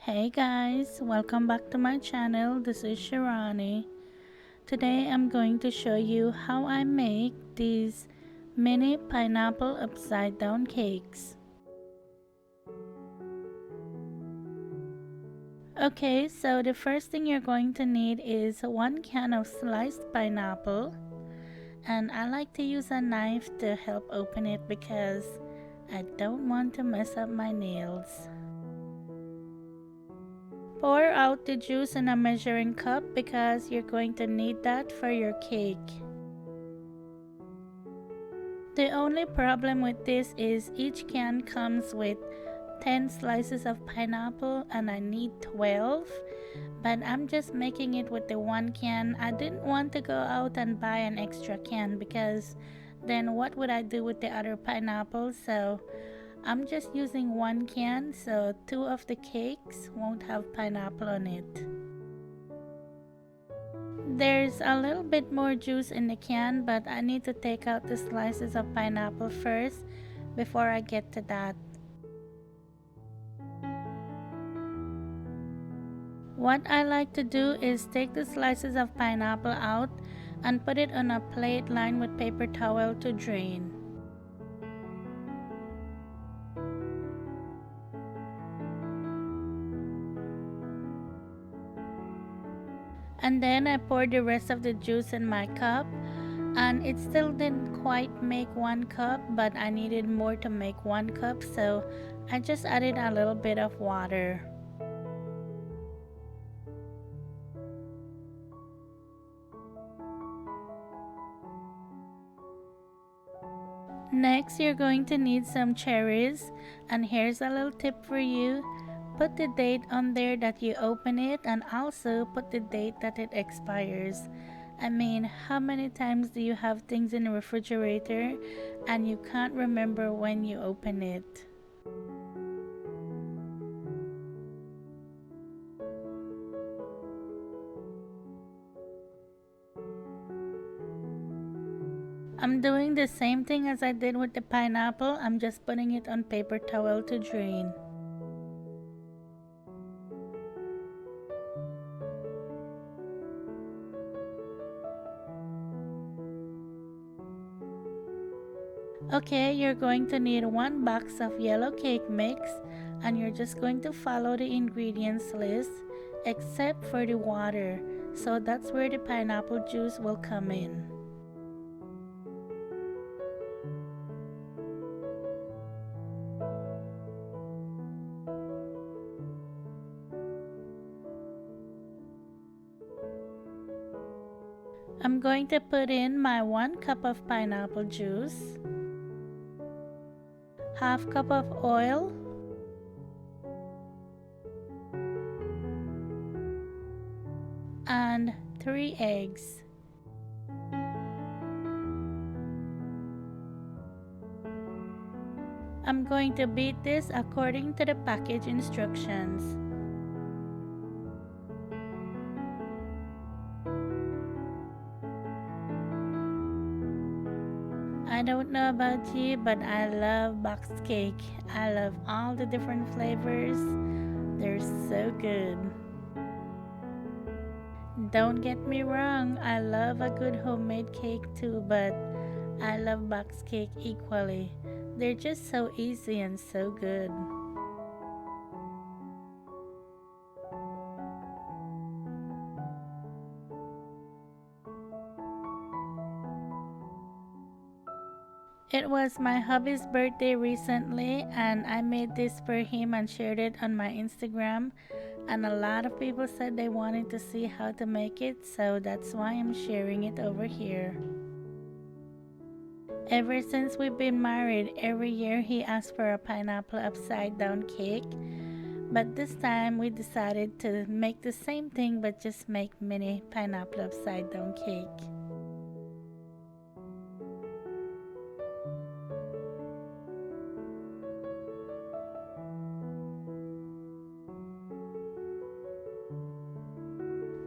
Hey guys, welcome back to my channel. This is Shirani. Today I'm going to show you how I make these mini pineapple upside down cakes. Okay, so the first thing you're going to need is 1 can of sliced pineapple, and I like to use a knife to help open it because I don't want to mess up my nails. Pour out the juice in a measuring cup because you're going to need that for your cake. The only problem with this is each can comes with 10 slices of pineapple and I need 12, but I'm just making it with the 1 can. I didn't want to go out and buy an extra can because then what would I do with the other pineapples? So I'm just using 1 can, so 2 of the cakes won't have pineapple on it. There's a little bit more juice in the can, but I need to take out the slices of pineapple first before I get to that. What I like to do is take the slices of pineapple out and put it on a plate lined with paper towel to drain. And then I poured the rest of the juice in my cup, and it still didn't quite make 1 cup, but I needed more to make 1 cup, so I just added a little bit of water. Next, you're going to need some cherries, and here's a little tip for you. Put the date on there that you open it, and also put the date that it expires. I mean, how many times do you have things in the refrigerator and you can't remember when you open it? I'm doing the same thing as I did with the pineapple. I'm just putting it on paper towel to drain. Okay, you're going to need 1 box of yellow cake mix, and you're just going to follow the ingredients list except for the water. So that's where the pineapple juice will come in. I'm going to put in my 1 cup of pineapple juice, half cup of oil, and 3 eggs. I'm going to beat this according to the package instructions. I don't know about you, but I love box cake. I love all the different flavors. They're so good. Don't get me wrong, I love a good homemade cake too, but I love box cake equally. They're just so easy and so good. It was my hubby's birthday recently, and I made this for him and shared it on my Instagram, and a lot of people said they wanted to see how to make it, so that's why I'm sharing it over here. Ever since we've been married, every year he asks for a pineapple upside down cake, but this time we decided to make the same thing but just make mini pineapple upside down cake.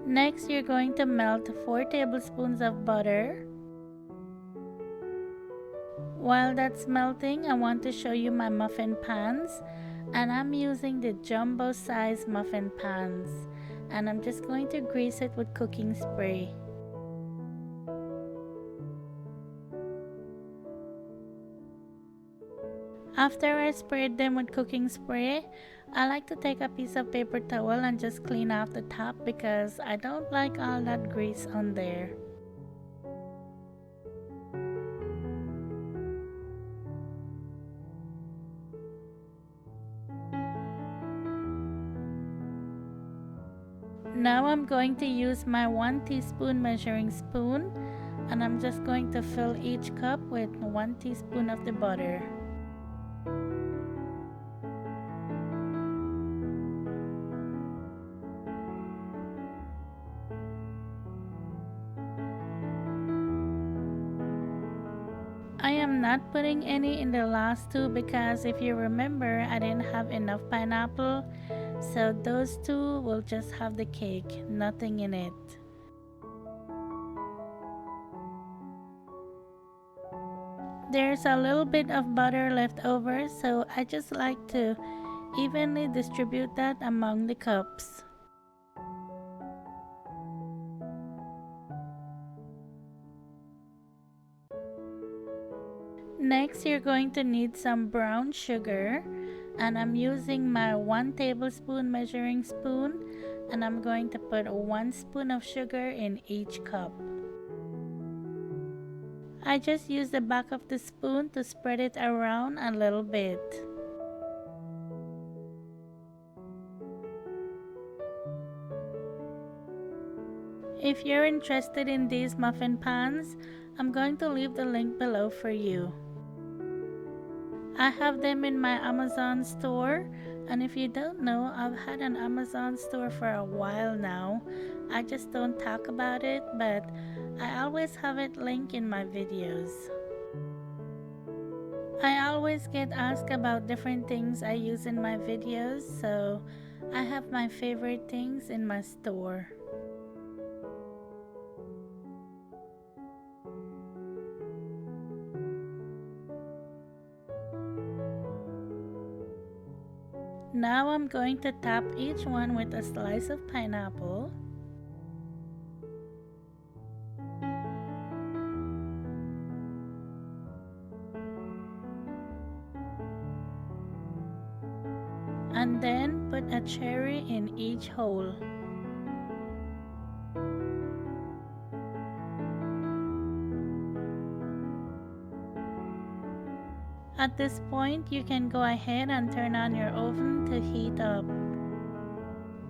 Next, you're going to melt 4 tablespoons of butter. While that's melting, I want to show you my muffin pans. And I'm using the jumbo size muffin pans, and I'm just going to grease it with cooking spray. After I sprayed them with cooking spray, I like to take a piece of paper towel and just clean off the top because I don't like all that grease on there. Now I'm going to use my 1 teaspoon measuring spoon, and I'm just going to fill each cup with 1 teaspoon of the butter. I am not putting any in the last two because if you remember, I didn't have enough pineapple, so those two will just have the cake, nothing in it. There's a little bit of butter left over, so I just like to evenly distribute that among the cups. Next, you're going to need some brown sugar, and I'm using my 1 tablespoon measuring spoon, and I'm going to put 1 spoon of sugar in each cup. I just use the back of the spoon to spread it around a little bit. If you're interested in these muffin pans, I'm going to leave the link below for you. I have them in my Amazon store, and if you don't know, I've had an Amazon store for a while now. I just don't talk about it, but I always have it linked in my videos. I always get asked about different things I use in my videos, so I have my favorite things in my store. Now I'm going to top each one with a slice of pineapple. And then put a cherry in each hole. At this point, you can go ahead and turn on your oven to heat up.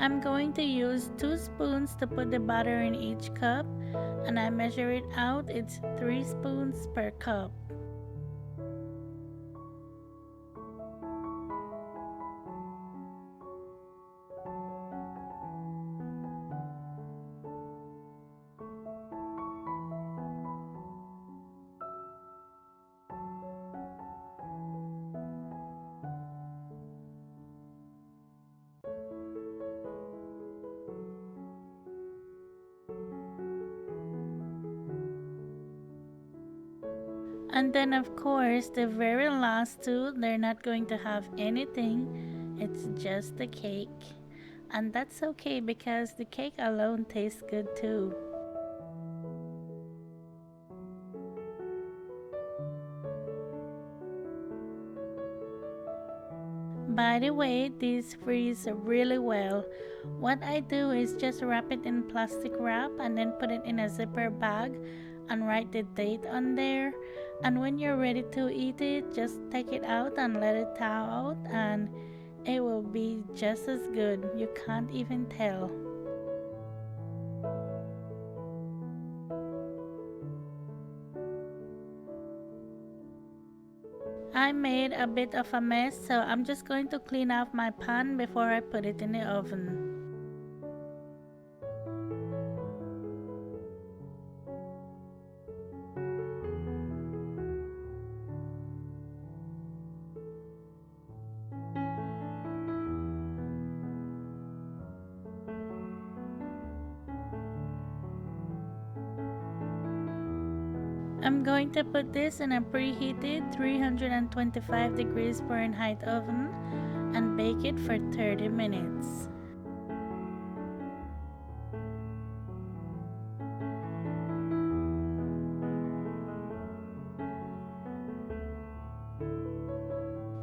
I'm going to use 2 spoons to put the butter in each cup, and I measure it out, it's 3 spoons per cup. And then of course, the very last two, they're not going to have anything. It's just the cake. And that's okay because the cake alone tastes good too. By the way, these freeze really well. What I do is just wrap it in plastic wrap and then put it in a zipper bag and write the date on there. And when you're ready to eat it, just take it out and let it thaw out, and it will be just as good. You can't even tell. I made a bit of a mess, so I'm just going to clean off my pan before I put it in the oven. I'm going to put this in a preheated 325 degrees Fahrenheit oven and bake it for 30 minutes.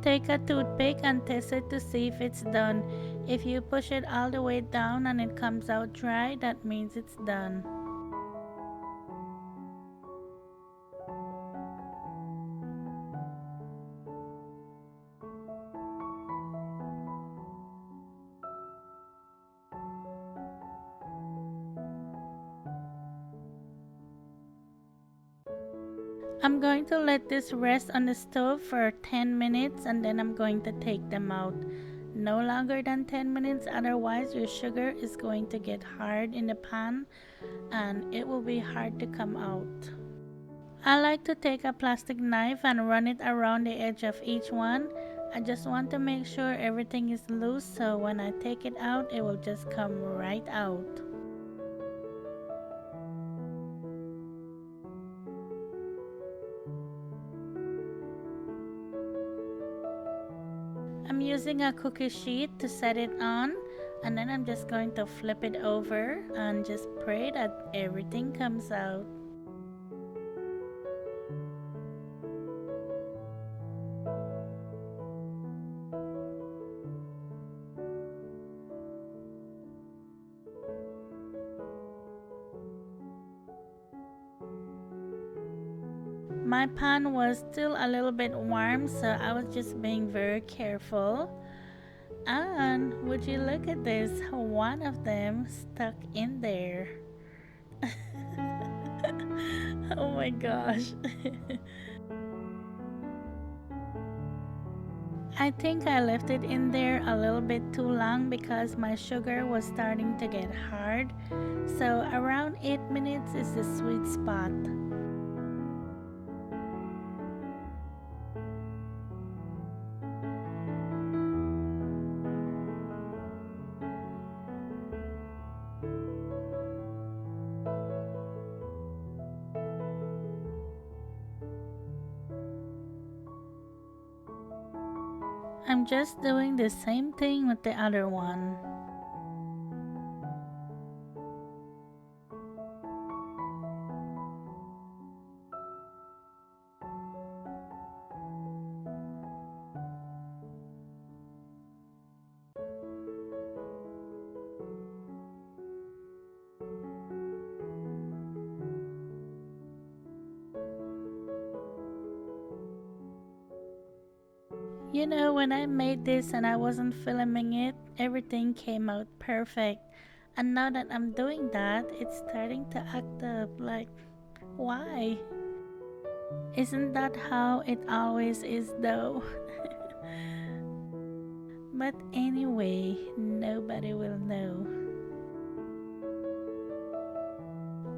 Take a toothpick and test it to see if it's done. If you push it all the way down and it comes out dry, that means it's done. I'm going to let this rest on the stove for 10 minutes and then I'm going to take them out. No longer than 10 minutes, otherwise your sugar is going to get hard in the pan and it will be hard to come out. I like to take a plastic knife and run it around the edge of each one. I just want to make sure everything is loose so when I take it out, it will just come right out. I'm using a cookie sheet to set it on and then I'm just going to flip it over and just pray that everything comes out. My pan was still a little bit warm, so I was just being very careful. And would you look at this? One of them stuck in there. Oh my gosh. I think I left it in there a little bit too long because my sugar was starting to get hard. So around 8 minutes is the sweet spot. I'm just doing the same thing with the other one. You know, when I made this and I wasn't filming it, everything came out perfect. And now that I'm doing that, it's starting to act up. Like, why? Isn't that how it always is though? But anyway, nobody will know.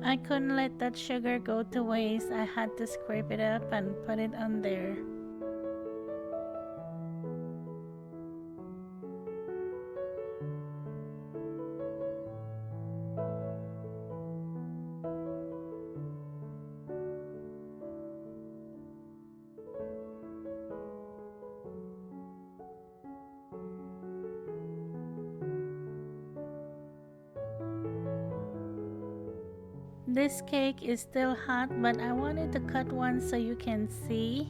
I couldn't let that sugar go to waste. I had to scrape it up and put it on there. This cake is still hot, but I wanted to cut one so you can see.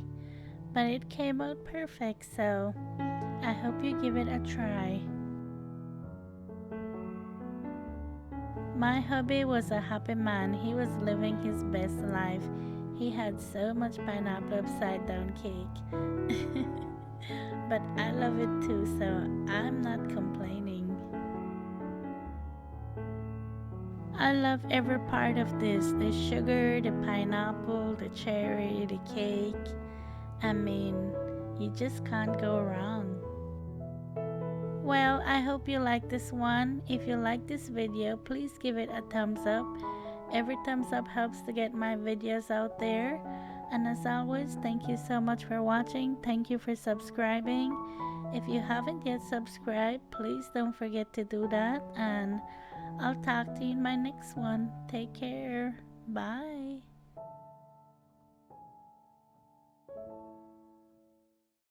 But it came out perfect, so I hope you give it a try. My hubby was a happy man. He was living his best life. He had so much pineapple upside down cake. But I love it too, so I'm not complaining. I love every part of this, the sugar, the pineapple, the cherry, the cake. I mean, you just can't go wrong. Well, I hope you like this one. If you like this video, please give it a thumbs up. Every thumbs up helps to get my videos out there. And as always, thank you so much for watching. Thank you for subscribing. If you haven't yet subscribed, please don't forget to do that. And I'll talk to you in my next one. Take care. Bye.